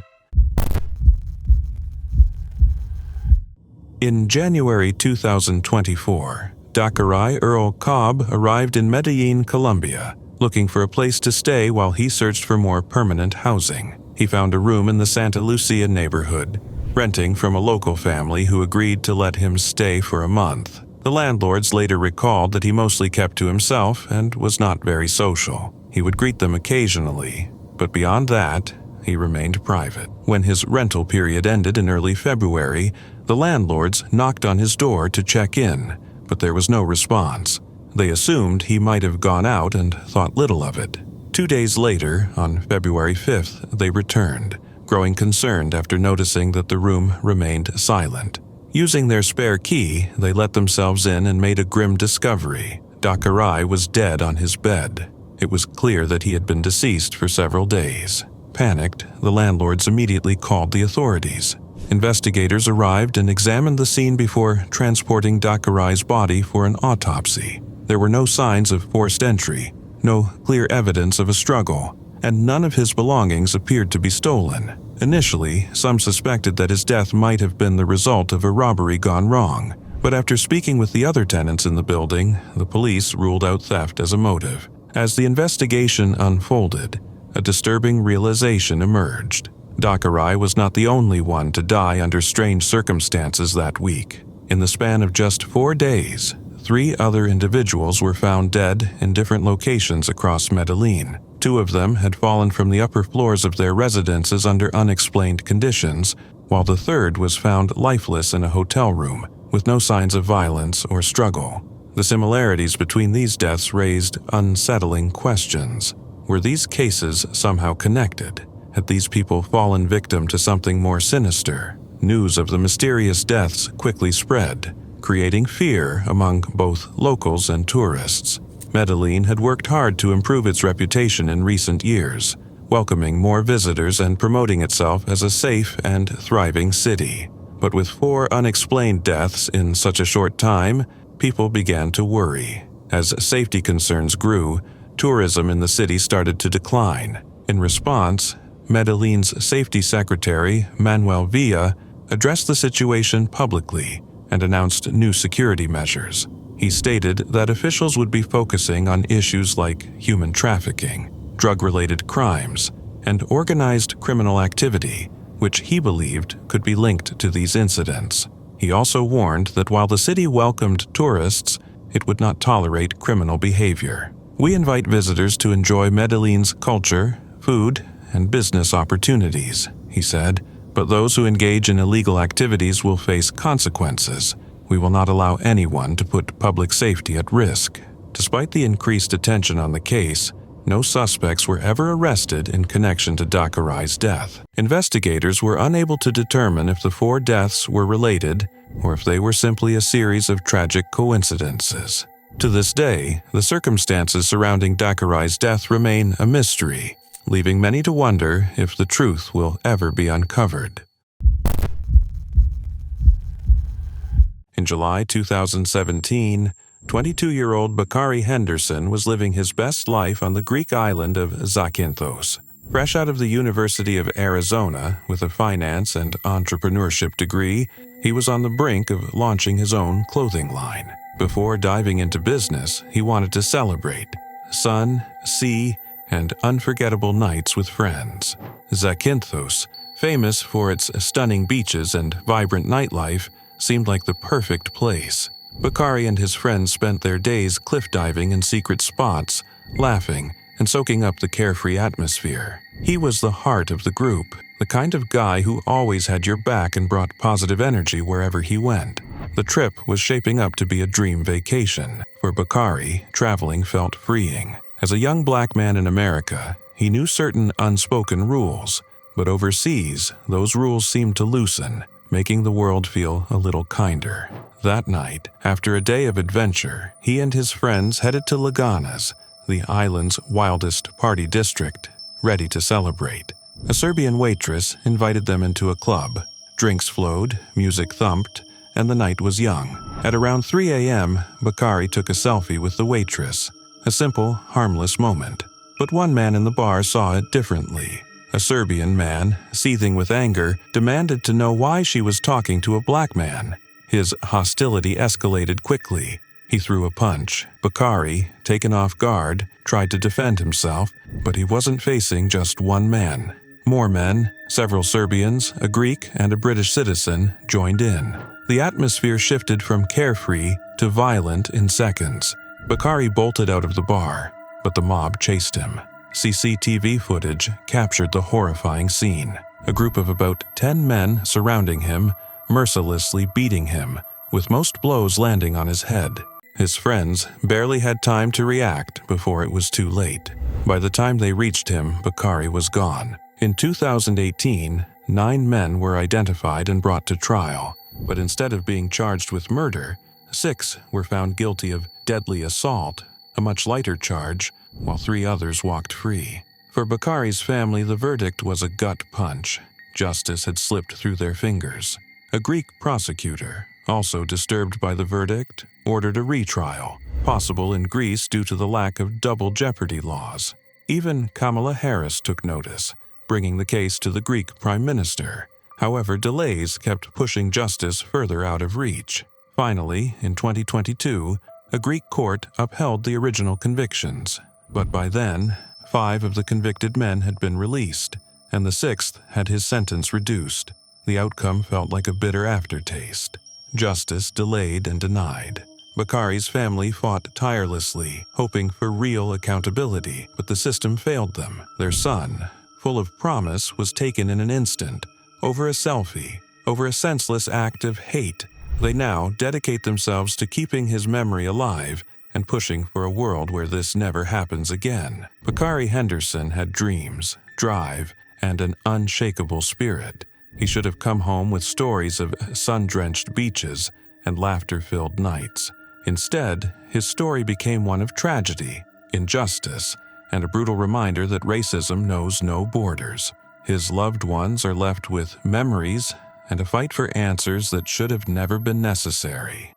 In January 2024, Bakari Earl Cobb arrived in Medellín, Colombia, looking for a place to stay while he searched for more permanent housing. He found a room in the Santa Lucia neighborhood, renting from a local family who agreed to let him stay for a month. The landlords later recalled that he mostly kept to himself and was not very social. He would greet them occasionally, but beyond that, he remained private. When his rental period ended in early February, The landlords knocked on his door to check in, but there was no response. They assumed he might have gone out and thought little of it. 2 days later, on February 5th, they returned, growing concerned after noticing that the room remained silent. Using their spare key, they let themselves in and made a grim discovery. Bakari was dead on his bed. It was clear that he had been deceased for several days. Panicked, the landlords immediately called the authorities. Investigators arrived and examined the scene before transporting Bakari's body for an autopsy. There were no signs of forced entry, no clear evidence of a struggle, and none of his belongings appeared to be stolen. Initially, some suspected that his death might have been the result of a robbery gone wrong, but after speaking with the other tenants in the building, the police ruled out theft as a motive. As the investigation unfolded, a disturbing realization emerged. Bakari was not the only one to die under strange circumstances that week. In the span of just 4 days, 3 other individuals were found dead in different locations across Medellín. 2 of them had fallen from the upper floors of their residences under unexplained conditions, while the third was found lifeless in a hotel room, with no signs of violence or struggle. The similarities between these deaths raised unsettling questions. Were these cases somehow connected? Had these people fallen victim to something more sinister? News of the mysterious deaths quickly spread, creating fear among both locals and tourists. Medellín had worked hard to improve its reputation in recent years, welcoming more visitors and promoting itself as a safe and thriving city. But with 4 unexplained deaths in such a short time, people began to worry. As safety concerns grew, tourism in the city started to decline. In response, Medellín's safety secretary, Manuel Villa, addressed the situation publicly and announced new security measures. He stated that officials would be focusing on issues like human trafficking, drug-related crimes, and organized criminal activity, which he believed could be linked to these incidents. He also warned that while the city welcomed tourists, it would not tolerate criminal behavior. "We invite visitors to enjoy Medellín's culture, food, and business opportunities," he said, "but those who engage in illegal activities will face consequences. We will not allow anyone to put public safety at risk." Despite the increased attention on the case, no suspects were ever arrested in connection to Bakari's death. Investigators were unable to determine if the 4 deaths were related or if they were simply a series of tragic coincidences. To this day, the circumstances surrounding Bakari's death remain a mystery, leaving many to wonder if the truth will ever be uncovered. In July 2017, 22-year-old Bakari Henderson was living his best life on the Greek island of Zakynthos. Fresh out of the University of Arizona with a finance and entrepreneurship degree, he was on the brink of launching his own clothing line. Before diving into business, he wanted to celebrate sun, sea, and unforgettable nights with friends. Zakynthos, famous for its stunning beaches and vibrant nightlife, seemed like the perfect place. Bakari and his friends spent their days cliff diving in secret spots, laughing and soaking up the carefree atmosphere. He was the heart of the group, the kind of guy who always had your back and brought positive energy wherever he went. The trip was shaping up to be a dream vacation. For Bakari, traveling felt freeing. As a young black man in America, he knew certain unspoken rules, but overseas, those rules seemed to loosen, making the world feel a little kinder. That night, after a day of adventure, he and his friends headed to Laganas, the island's wildest party district, ready to celebrate. A Serbian waitress invited them into a club. Drinks flowed, music thumped, and the night was young. At around 3 a.m., Bakari took a selfie with the waitress. A simple, harmless moment. But one man in the bar saw it differently. A Serbian man, seething with anger, demanded to know why she was talking to a black man. His hostility escalated quickly. He threw a punch. Bakari, taken off guard, tried to defend himself, but he wasn't facing just one man. More men, several Serbians, a Greek, and a British citizen, joined in. The atmosphere shifted from carefree to violent in seconds. Bakari bolted out of the bar, but the mob chased him. CCTV footage captured the horrifying scene. A group of about 10 men surrounding him, mercilessly beating him, with most blows landing on his head. His friends barely had time to react before it was too late. By the time they reached him, Bakari was gone. In 2018, 9 men were identified and brought to trial, but instead of being charged with murder, 6 were found guilty of deadly assault, a much lighter charge, while 3 others walked free. For Bakari's family, the verdict was a gut punch. Justice had slipped through their fingers. A Greek prosecutor, also disturbed by the verdict, ordered a retrial, possible in Greece due to the lack of double jeopardy laws. Even Kamala Harris took notice, bringing the case to the Greek Prime Minister. However, delays kept pushing justice further out of reach. Finally, in 2022, a Greek court upheld the original convictions, but by then, 5 of the convicted men had been released, and the 6th had his sentence reduced. The outcome felt like a bitter aftertaste. Justice delayed and denied. Bakari's family fought tirelessly, hoping for real accountability, but the system failed them. Their son, full of promise, was taken in an instant, over a selfie, over a senseless act of hate. They now dedicate themselves to keeping his memory alive and pushing for a world where this never happens again. Bakari Henderson had dreams, drive, and an unshakable spirit. He should have come home with stories of sun-drenched beaches and laughter-filled nights. Instead, his story became one of tragedy, injustice, and a brutal reminder that racism knows no borders. His loved ones are left with memories and a fight for answers that should have never been necessary.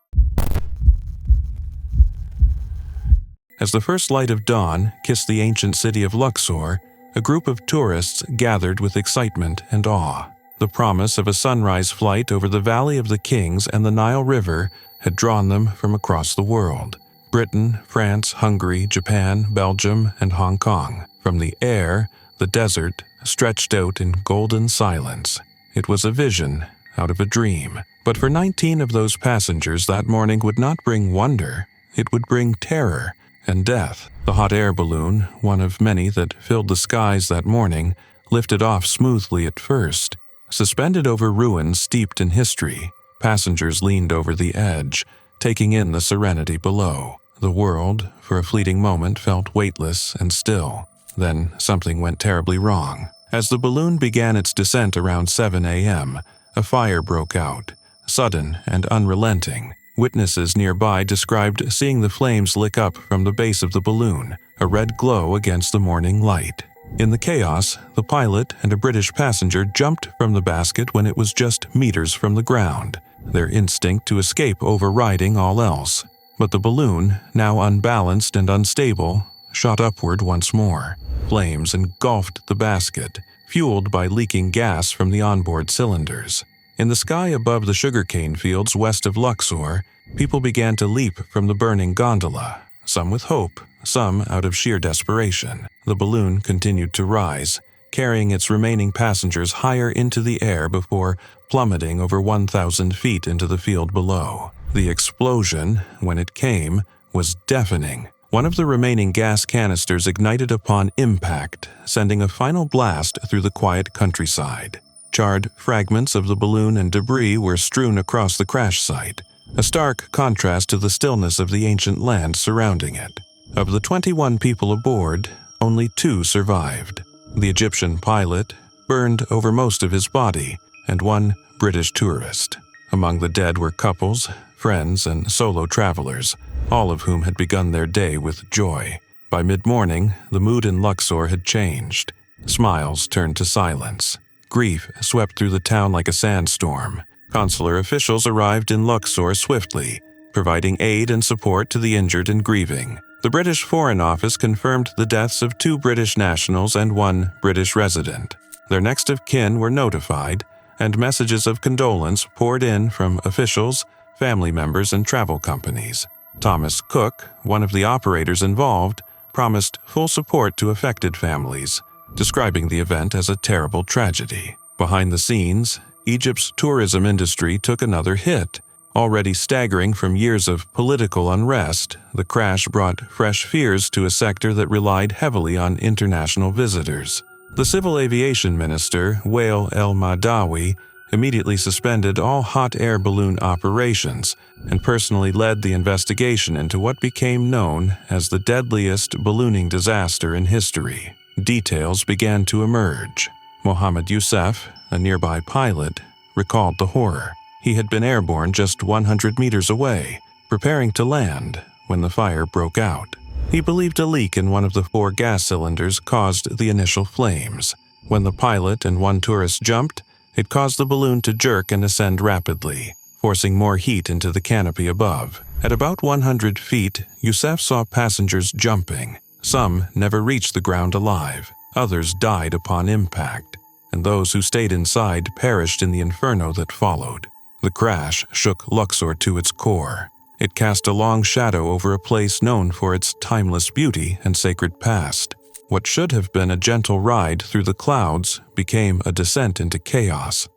As the first light of dawn kissed the ancient city of Luxor, a group of tourists gathered with excitement and awe. The promise of a sunrise flight over the Valley of the Kings and the Nile River had drawn them from across the world. Britain, France, Hungary, Japan, Belgium, and Hong Kong. From the air, the desert stretched out in golden silence. It was a vision out of a dream. But for 19 of those passengers, that morning would not bring wonder. It would bring terror and death. The hot air balloon, one of many that filled the skies that morning, lifted off smoothly at first. Suspended over ruins steeped in history, passengers leaned over the edge, taking in the serenity below. The world, for a fleeting moment, felt weightless and still. Then something went terribly wrong. As the balloon began its descent around 7 a.m., a fire broke out, sudden and unrelenting. Witnesses nearby described seeing the flames lick up from the base of the balloon, a red glow against the morning light. In the chaos, the pilot and a British passenger jumped from the basket when it was just meters from the ground, their instinct to escape overriding all else. But the balloon, now unbalanced and unstable, shot upward once more. Flames engulfed the basket, fueled by leaking gas from the onboard cylinders. In the sky above the sugarcane fields west of Luxor, people began to leap from the burning gondola, some with hope, some out of sheer desperation. The balloon continued to rise, carrying its remaining passengers higher into the air before plummeting over 1,000 feet into the field below. The explosion, when it came, was deafening. One of the remaining gas canisters ignited upon impact, sending a final blast through the quiet countryside. Charred fragments of the balloon and debris were strewn across the crash site, a stark contrast to the stillness of the ancient land surrounding it. Of the 21 people aboard, only 2 survived. The Egyptian pilot burned over most of his body, and 1 British tourist. Among the dead were couples, friends, and solo travelers, all of whom had begun their day with joy. By mid-morning, the mood in Luxor had changed. Smiles turned to silence. Grief swept through the town like a sandstorm. Consular officials arrived in Luxor swiftly, providing aid and support to the injured and grieving. The British Foreign Office confirmed the deaths of 2 British nationals and 1 British resident. Their next of kin were notified, and messages of condolence poured in from officials, family members, and travel companies. Thomas Cook, one of the operators involved, promised full support to affected families, describing the event as a terrible tragedy. Behind the scenes, Egypt's tourism industry took another hit. Already staggering from years of political unrest, the crash brought fresh fears to a sector that relied heavily on international visitors. The Civil Aviation Minister, Wael El Madawi, immediately suspended all hot air balloon operations and personally led the investigation into what became known as the deadliest ballooning disaster in history. Details began to emerge. Mohammed Youssef, a nearby pilot, recalled the horror. He had been airborne just 100 meters away, preparing to land when the fire broke out. He believed a leak in one of the 4 gas cylinders caused the initial flames. When the pilot and one tourist jumped, it caused the balloon to jerk and ascend rapidly, forcing more heat into the canopy above. At about 100 feet, Youssef saw passengers jumping. Some never reached the ground alive. Others died upon impact, and those who stayed inside perished in the inferno that followed. The crash shook Luxor to its core. It cast a long shadow over a place known for its timeless beauty and sacred past. What should have been a gentle ride through the clouds became a descent into chaos.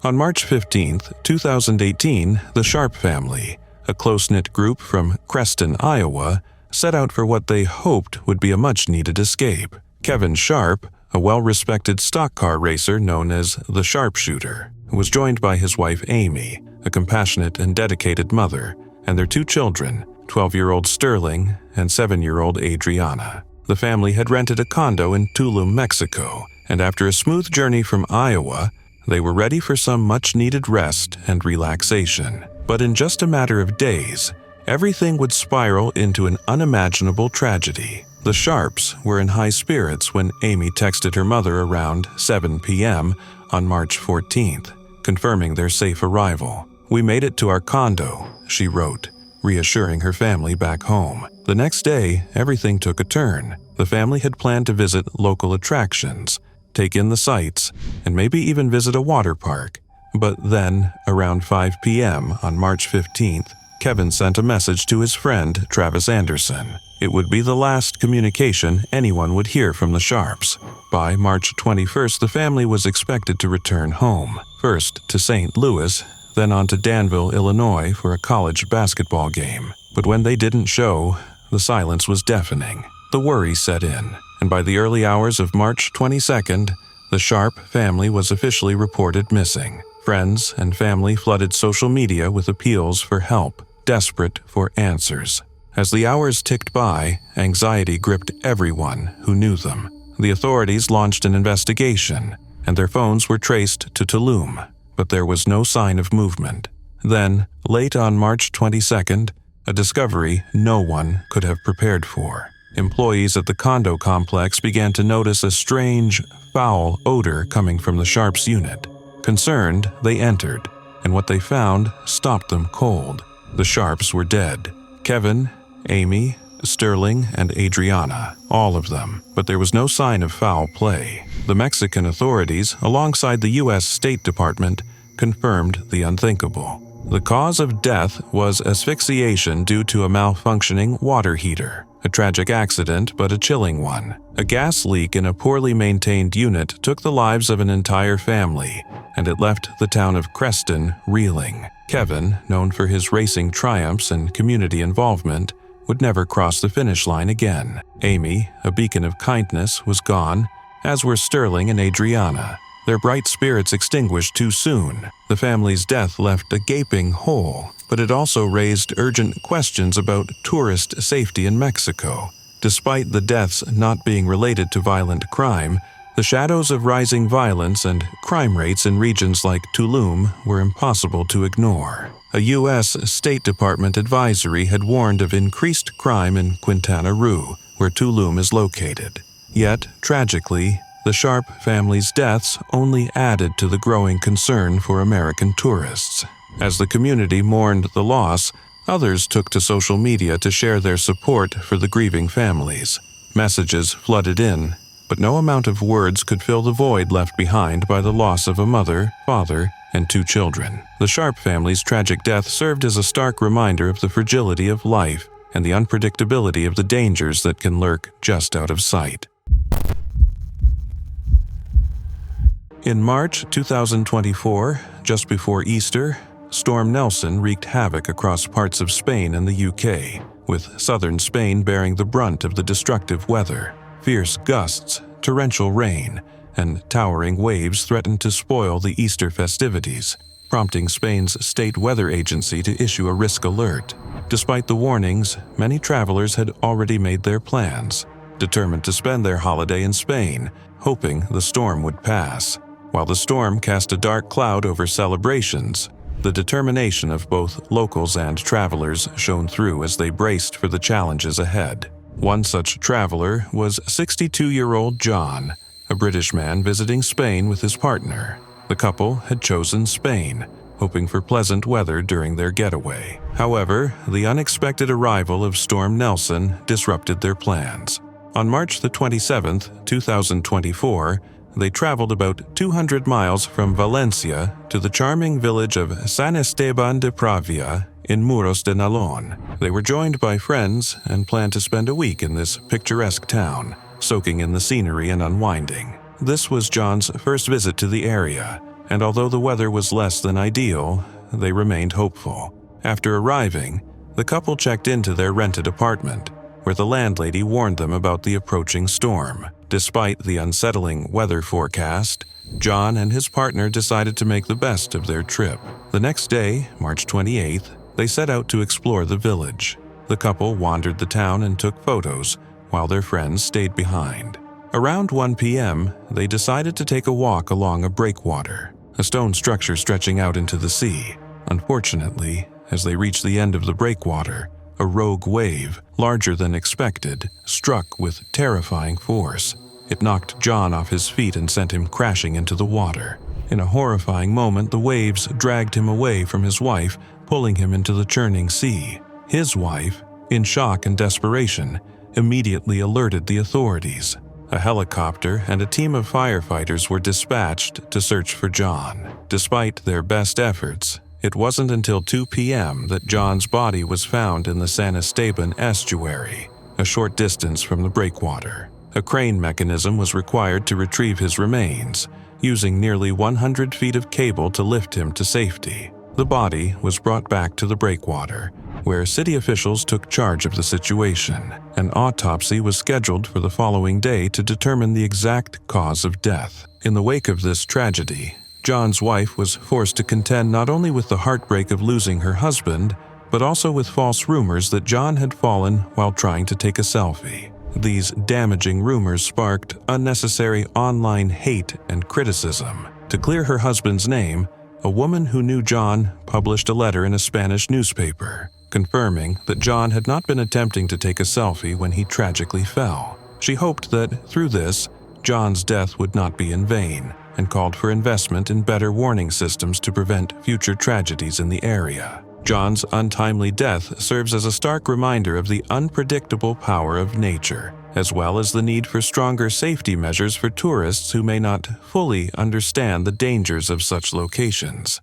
On March 15, 2018, the Sharp family, a close-knit group from Creston, Iowa, set out for what they hoped would be a much-needed escape. Kevin Sharp, a well-respected stock car racer known as the Sharpshooter, was joined by his wife Amy, a compassionate and dedicated mother, and their 2 children, 12-year-old Sterling and 7-year-old Adriana. The family had rented a condo in Tulum, Mexico, and after a smooth journey from Iowa, they were ready for some much-needed rest and relaxation. But in just a matter of days, everything would spiral into an unimaginable tragedy. The Sharps were in high spirits when Amy texted her mother around 7 p.m. on March 14th, confirming their safe arrival. "We made it to our condo," she wrote, reassuring her family back home. The next day, everything took a turn. The family had planned to visit local attractions, take in the sights, and maybe even visit a water park. But then, around 5 p.m. on March 15th, Kevin sent a message to his friend Travis Anderson. It would be the last communication anyone would hear from the Sharps. By March 21st, the family was expected to return home, first to St. Louis, then on to Danville, Illinois for a college basketball game. But when they didn't show, the silence was deafening. The worry set in, and by the early hours of March 22nd, the Sharp family was officially reported missing. Friends and family flooded social media with appeals for help, desperate for answers. As the hours ticked by, anxiety gripped everyone who knew them. The authorities launched an investigation, and their phones were traced to Tulum, but there was no sign of movement. Then, late on March 22nd, a discovery no one could have prepared for. Employees at the condo complex began to notice a strange, foul odor coming from the Sharps unit. Concerned, they entered, and what they found stopped them cold. The Sharps were dead. Kevin, Amy, Sterling, and Adriana, all of them, but there was no sign of foul play. The Mexican authorities, alongside the U.S. State Department, confirmed the unthinkable. The cause of death was asphyxiation due to a malfunctioning water heater. A tragic accident, but a chilling one. A gas leak in a poorly maintained unit took the lives of an entire family, and it left the town of Creston reeling. Kevin, known for his racing triumphs and community involvement, would never cross the finish line again. Amy, a beacon of kindness, was gone, as were Sterling and Adriana. Their bright spirits extinguished too soon. The family's death left a gaping hole, but it also raised urgent questions about tourist safety in Mexico. Despite the deaths not being related to violent crime, the shadows of rising violence and crime rates in regions like Tulum were impossible to ignore. A U.S. State Department advisory had warned of increased crime in Quintana Roo, where Tulum is located. Yet, tragically, the Sharp family's deaths only added to the growing concern for American tourists. As the community mourned the loss, others took to social media to share their support for the grieving families. Messages flooded in, but no amount of words could fill the void left behind by the loss of a mother, father, and 2 children. The Sharp family's tragic death served as a stark reminder of the fragility of life and the unpredictability of the dangers that can lurk just out of sight. In March 2024, just before Easter, Storm Nelson wreaked havoc across parts of Spain and the UK, with southern Spain bearing the brunt of the destructive weather. Fierce gusts, torrential rain, and towering waves threatened to spoil the Easter festivities, prompting Spain's state weather agency to issue a risk alert. Despite the warnings, many travelers had already made their plans, determined to spend their holiday in Spain, hoping the storm would pass. While the storm cast a dark cloud over celebrations, the determination of both locals and travelers shone through as they braced for the challenges ahead. One such traveler was 62-year-old John, a British man visiting Spain with his partner. The couple had chosen Spain, hoping for pleasant weather during their getaway. However, the unexpected arrival of Storm Nelson disrupted their plans. On March the 27th, 2024, they traveled about 200 miles from Valencia to the charming village of San Esteban de Pravia in Muros de Nalón. They were joined by friends and planned to spend a week in this picturesque town, soaking in the scenery and unwinding. This was John's first visit to the area, and although the weather was less than ideal, they remained hopeful. After arriving, the couple checked into their rented apartment, where the landlady warned them about the approaching storm. Despite the unsettling weather forecast, John and his partner decided to make the best of their trip. The next day, March 28th, they set out to explore the village. The couple wandered the town and took photos, while their friends stayed behind. Around 1 p.m., they decided to take a walk along a breakwater, a stone structure stretching out into the sea. Unfortunately, as they reached the end of the breakwater, a rogue wave, larger than expected, struck with terrifying force. It knocked John off his feet and sent him crashing into the water. In a horrifying moment, the waves dragged him away from his wife, pulling him into the churning sea. His wife, in shock and desperation, immediately alerted the authorities. A helicopter and a team of firefighters were dispatched to search for John. Despite their best efforts, it wasn't until 2 p.m. that John's body was found in the San Esteban estuary, a short distance from the breakwater. A crane mechanism was required to retrieve his remains, using nearly 100 feet of cable to lift him to safety. The body was brought back to the breakwater, where city officials took charge of the situation. An autopsy was scheduled for the following day to determine the exact cause of death. In the wake of this tragedy, John's wife was forced to contend not only with the heartbreak of losing her husband, but also with false rumors that John had fallen while trying to take a selfie. These damaging rumors sparked unnecessary online hate and criticism. To clear her husband's name, a woman who knew John published a letter in a Spanish newspaper, confirming that John had not been attempting to take a selfie when he tragically fell. She hoped that, through this, John's death would not be in vain, and called for investment in better warning systems to prevent future tragedies in the area. John's untimely death serves as a stark reminder of the unpredictable power of nature, as well as the need for stronger safety measures for tourists who may not fully understand the dangers of such locations.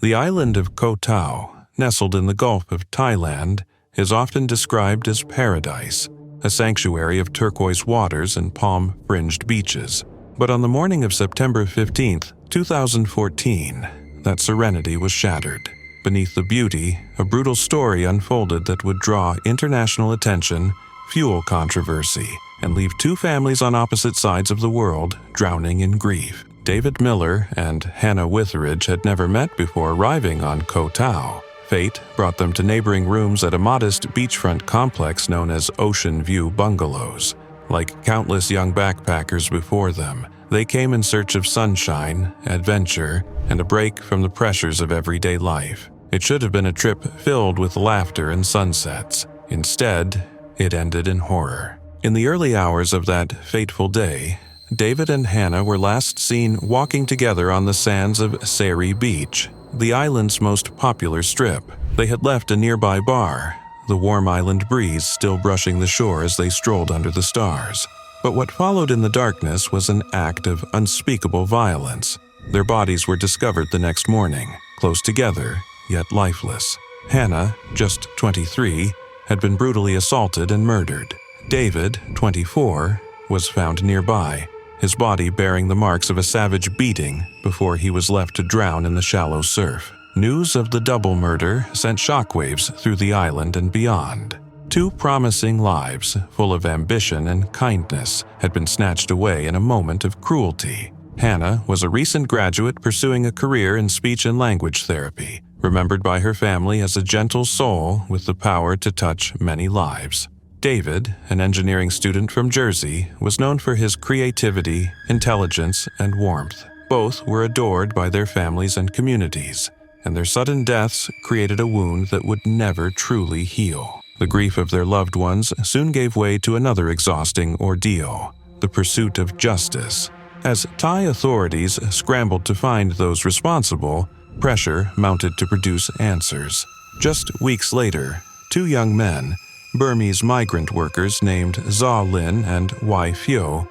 The island of Koh Tao, nestled in the Gulf of Thailand, is often described as paradise, a sanctuary of turquoise waters and palm-fringed beaches. But on the morning of September 15, 2014, that serenity was shattered. Beneath the beauty, a brutal story unfolded that would draw international attention, fuel controversy, and leave two families on opposite sides of the world drowning in grief. David Miller and Hannah Witheridge had never met before arriving on Koh Tao. Fate brought them to neighboring rooms at a modest beachfront complex known as Ocean View Bungalows. Like countless young backpackers before them, they came in search of sunshine, adventure, and a break from the pressures of everyday life. It should have been a trip filled with laughter and sunsets. Instead, it ended in horror. In the early hours of that fateful day, David and Hannah were last seen walking together on the sands of Seri Beach, the island's most popular strip. They had left a nearby bar, the warm island breeze still brushing the shore as they strolled under the stars. But what followed in the darkness was an act of unspeakable violence. Their bodies were discovered the next morning, close together, yet lifeless. Hannah, just 23, had been brutally assaulted and murdered. David, 24, was found nearby, his body bearing the marks of a savage beating before he was left to drown in the shallow surf. News of the double murder sent shockwaves through the island and beyond. Two promising lives, full of ambition and kindness, had been snatched away in a moment of cruelty. Hannah was a recent graduate pursuing a career in speech and language therapy, remembered by her family as a gentle soul with the power to touch many lives. David, an engineering student from Jersey, was known for his creativity, intelligence, and warmth. Both were adored by their families and communities, and their sudden deaths created a wound that would never truly heal. The grief of their loved ones soon gave way to another exhausting ordeal, the pursuit of justice. As Thai authorities scrambled to find those responsible, pressure mounted to produce answers. Just weeks later, two young men, Burmese migrant workers named Zaw Lin and Wai Phyo,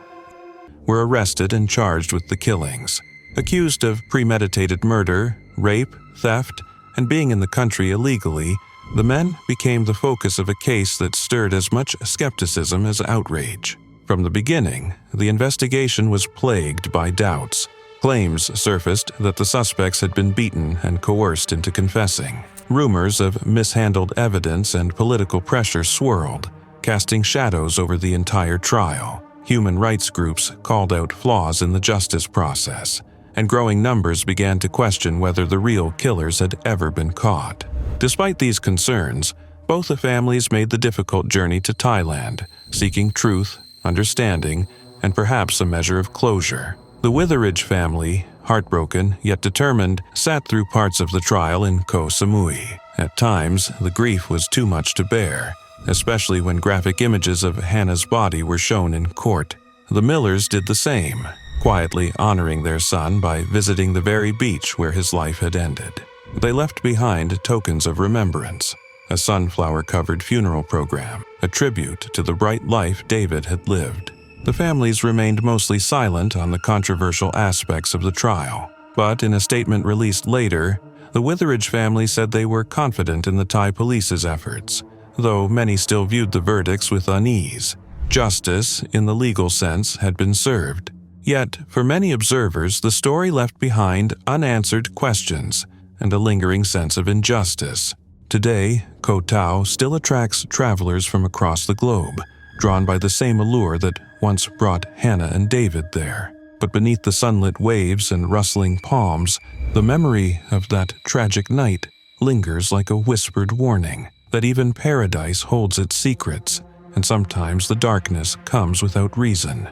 were arrested and charged with the killings. Accused of premeditated murder, rape, theft, and being in the country illegally, the men became the focus of a case that stirred as much skepticism as outrage. From the beginning, the investigation was plagued by doubts. Claims surfaced that the suspects had been beaten and coerced into confessing. Rumors of mishandled evidence and political pressure swirled, casting shadows over the entire trial. Human rights groups called out flaws in the justice process, and growing numbers began to question whether the real killers had ever been caught. Despite these concerns, both the families made the difficult journey to Thailand, seeking truth, understanding, and perhaps a measure of closure. The Witheridge family, heartbroken yet determined, sat through parts of the trial in Koh Samui. At times, the grief was too much to bear, especially when graphic images of Hannah's body were shown in court. The Millers did the same, quietly honoring their son by visiting the very beach where his life had ended. They left behind tokens of remembrance, a sunflower-covered funeral program, a tribute to the bright life David had lived. The families remained mostly silent on the controversial aspects of the trial, but in a statement released later, the Witheridge family said they were confident in the Thai police's efforts, though many still viewed the verdicts with unease. Justice, in the legal sense, had been served. Yet, for many observers, the story left behind unanswered questions and a lingering sense of injustice. Today, Koh Tao still attracts travelers from across the globe, drawn by the same allure that once brought Hannah and David there. But beneath the sunlit waves and rustling palms, the memory of that tragic night lingers like a whispered warning that even paradise holds its secrets, and sometimes the darkness comes without reason.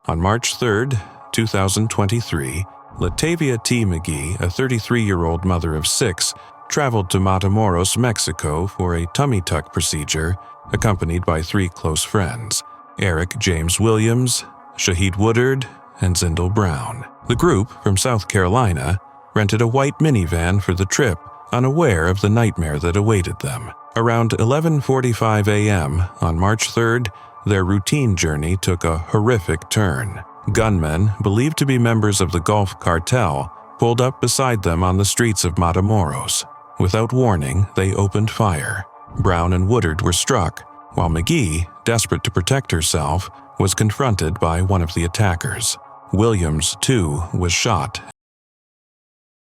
On March 3rd, 2023, Latavia T. McGee, a 33-year-old mother of 6, traveled to Matamoros, Mexico for a tummy tuck procedure, accompanied by 3 close friends, Eric James Williams, Shahid Woodard, and Zindel Brown. The group, from South Carolina, rented a white minivan for the trip, unaware of the nightmare that awaited them. Around 11:45 a.m. on March 3rd, their routine journey took a horrific turn. Gunmen, believed to be members of the Gulf Cartel, pulled up beside them on the streets of Matamoros. Without warning, they opened fire. Brown and Woodard were struck, while McGee, desperate to protect herself, was confronted by one of the attackers. Williams, too, was shot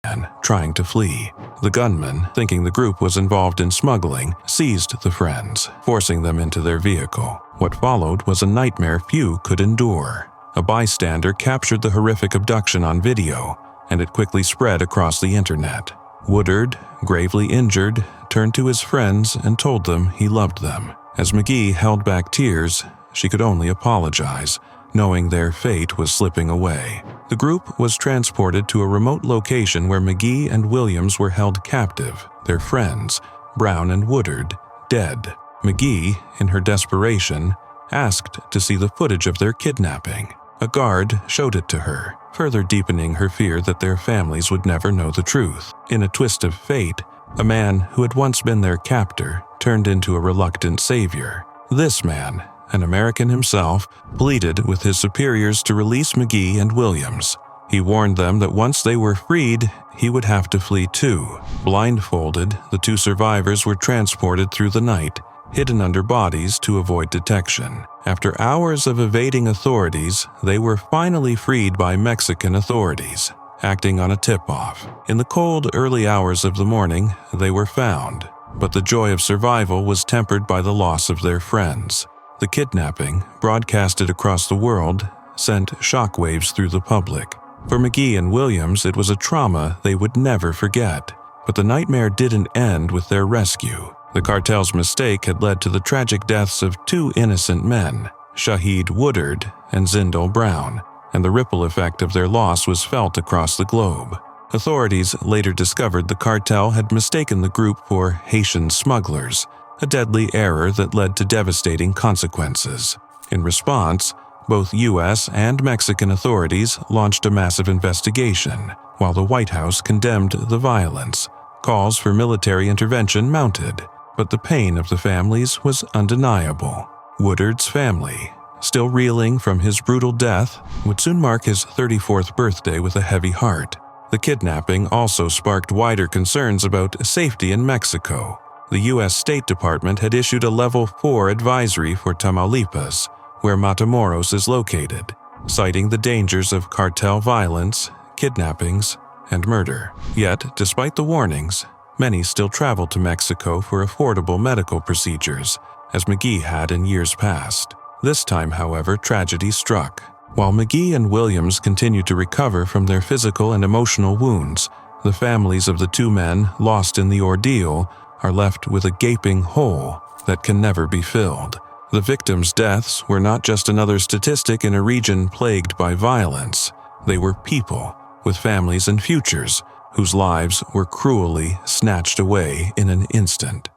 and trying to flee. The gunman, thinking the group was involved in smuggling, seized the friends, forcing them into their vehicle. What followed was a nightmare few could endure. A bystander captured the horrific abduction on video, and it quickly spread across the internet. Woodard, gravely injured, turned to his friends and told them he loved them. As McGee held back tears, she could only apologize, knowing their fate was slipping away. The group was transported to a remote location where McGee and Williams were held captive, their friends, Brown and Woodard, dead. McGee, in her desperation, asked to see the footage of their kidnapping. A guard showed it to her, further deepening her fear that their families would never know the truth. In a twist of fate, a man who had once been their captor turned into a reluctant savior. This man, an American himself, pleaded with his superiors to release McGee and Williams. He warned them that once they were freed, he would have to flee too. Blindfolded, the 2 survivors were transported through the night, hidden under bodies to avoid detection. After hours of evading authorities, they were finally freed by Mexican authorities. acting on a tip-off. In the cold, early hours of the morning, they were found, but the joy of survival was tempered by the loss of their friends. The kidnapping, broadcasted across the world, sent shockwaves through the public. For McGee and Williams, it was a trauma they would never forget. But the nightmare didn't end with their rescue. The cartel's mistake had led to the tragic deaths of two innocent men, Shahid Woodard and Zindel Brown, and the ripple effect of their loss was felt across the globe. Authorities later discovered the cartel had mistaken the group for Haitian smugglers, a deadly error that led to devastating consequences. In response, both U.S. and Mexican authorities launched a massive investigation, while the White House condemned the violence. Calls for military intervention mounted, but the pain of the families was undeniable. Woodard's family, still reeling from his brutal death, would soon mark his 34th birthday with a heavy heart. The kidnapping also sparked wider concerns about safety in Mexico. The U.S. State Department had issued a Level 4 advisory for Tamaulipas, where Matamoros is located, citing the dangers of cartel violence, kidnappings, and murder. Yet, despite the warnings, many still traveled to Mexico for affordable medical procedures, as McGee had in years past. This time, however, tragedy struck. While McGee and Williams continued to recover from their physical and emotional wounds, the families of the two men lost in the ordeal are left with a gaping hole that can never be filled. The victims' deaths were not just another statistic in a region plagued by violence. They were people with families and futures whose lives were cruelly snatched away in an instant.